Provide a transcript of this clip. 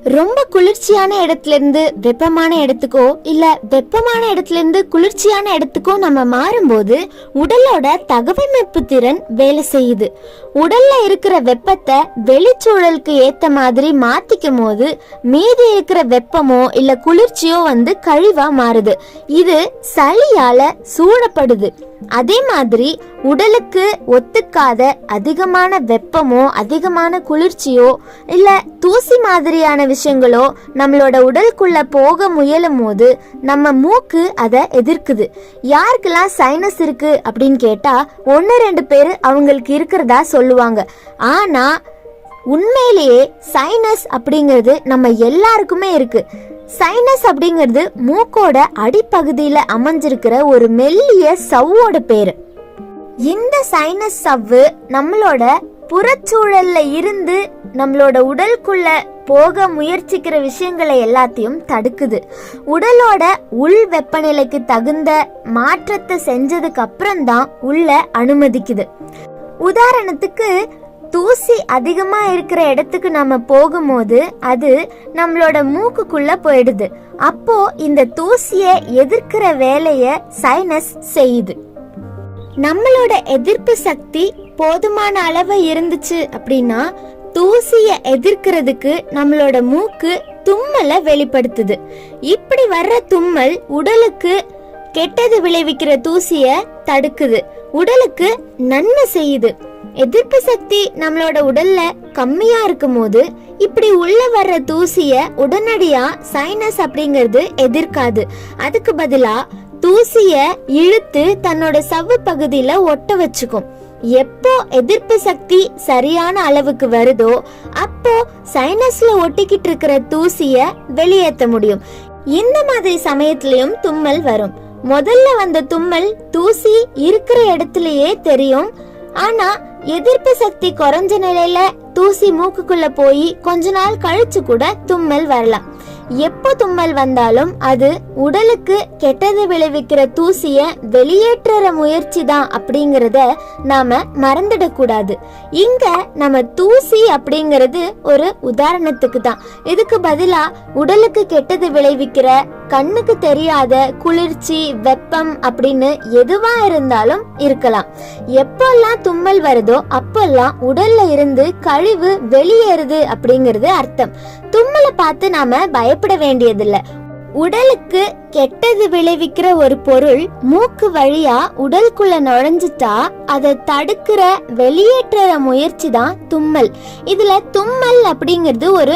ரொம்ப குளிர்ச்சியான இடத்துல இருந்து வெப்பமான இடத்துக்கோ இல்ல வெப்பமான இடத்துல இருந்து குளிர்ச்சியான இடத்துக்கோ நம்ம மாறும்போது உடலோட தகவமைப்பு திறன் வேலை செய்யுது. உடல்ல இருக்கிற வெப்பத்தை வெளிச்சூழலுக்கு ஏத்த மாதிரி மாத்திக்கும் போது மீதி இருக்கிற வெப்பமோ இல்ல குளிர்ச்சியோ கழிவா மாறுது. இது சளியால சூழப்படுது. அதே மாதிரி உடலுக்கு ஒத்துக்காத அதிகமான வெப்பமோ அதிகமான குளிர்ச்சியோ இல்ல தூசி மாதிரியான விஷயங்களோ நம்மளோட உடலுக்குள்ள போக முயலும் போது நம்ம மூக்கு அதை எதிர்க்குது. யாருக்கெல்லாம் சைனஸ் இருக்கு அப்படின்னு கேட்டா 1-2 பேர் அவங்களுக்கு இருக்கிறதா சொல்லுவாங்க. ஆனா உண்மையிலேயே சைனஸ் அப்படிங்கிறது நம்ம எல்லாருக்குமே இருக்கு. சைனஸ் அப்படிங்கிறது மூக்கோட அடிப்பகுதியில அமைஞ்சிருக்கிற ஒரு மெல்லிய சவ்வோட பேரு. இந்த சைனஸ் சவ்வு நம்மளோட புறச்சூழல்ல இருந்து நம்மளோட உடலுக்குள்ள போக முயற்சிக்கிற விஷயங்களை எல்லாத்தையும் தடுக்குது. உடலோட உள் வெப்பநிலைக்கு தகுந்த மாற்றத்தை செஞ்சதுக்கு அப்புறம் தான் உள்ள அனுமதிக்குது. உதாரணத்துக்கு தூசி அதிகமா இருக்கிற இடத்துக்கு நம்ம போகும்போது அது நம்மளோட மூக்குக்குள்ள போயிடுது. அப்போ இந்த தூசியை எதிர்க்கிற வேலைய சைனஸ் செய்யுது. நம்மளோட எதிர்ப்பு சக்தி போதுமான அளவு இருந்துச்சு அப்படின்னா தூசியை எதிர்க்கிறதுக்கு நம்மளோட மூக்கு தும்மலை வெளிப்படுத்துது. இப்படி வர்ற தும்மல் உடலுக்கு கெட்டது விளைவிக்கிற தூசிய தடுக்குது, உடலுக்கு நன்மை செய்யுது. எதிர்ப்பு சக்தி நம்மளோட உடல்ல கம்மியா இருக்கும் போது இப்படி உள்ள வர்ற தூசிய உடனடியா சைனஸ் அப்படிங்கிறது எதிர்க்காது. அதுக்கு பதிலா தூசிய இழுத்து தன்னோட சவ்வு பகுதியில ஒட்ட வச்சுக்கும். எப்போ எதிர்ப்பு சக்தி சரியான அளவுக்கு வருதோ அப்போ சைனஸ்ல ஒட்டிக்கிட்டு இருக்கிற தூசிய வெளியேற்ற முடியும். இந்த மாதிரி சமயத்திலயும் தும்மல் வரும். முதல்ல வந்த தும்மல் தூசி இருக்கிற இடத்துலயே தெரியும். ஆனா எதிர்ப்பு சக்தி குறைஞ்ச நிலையில தூசி மூக்குக்குள்ள போய் கொஞ்ச நாள் கழிச்சு கூட தும்மல் வரலாம். எப்போ தும்மல் வந்தாலும் அது உடலுக்கு கெட்டது விளைவிக்கிற தூசிய வெளியேற்றுற முயற்சி தான் அப்படிங்கறத நாம மறந்துடக்கூடாது. இங்க நம்ம தூசி அப்படிங்கிறது ஒரு உதாரணத்துக்கு தான். இதுக்கு பதிலா உடலுக்கு கெட்டது விளைவிக்கிற கண்ணுக்கு தெரியாத குளிர்ச்சி வெப்பம் அப்படின்னு எதுவா இருந்தாலும் இருக்கலாம். எப்பெல்லாம் தும்மல் வருதோ அப்பெல்லாம் உடல்ல இருந்து கழிவு வெளியேறுது அப்படிங்கிறது அர்த்தம். தும்மலை பார்த்து நாம பயப்பட வேண்டியதில்லை. உடலுக்கு கெட்டது விளைவிக்கிற ஒரு பொருள் மூக்கு வழியா உடலுக்குள்ள நுழைஞ்சிட்டா அதை தடுக்கிற வெளியேற்ற முயற்சி தான் தும்மல். இதுல தும்மல் அப்படிங்கிறது ஒரு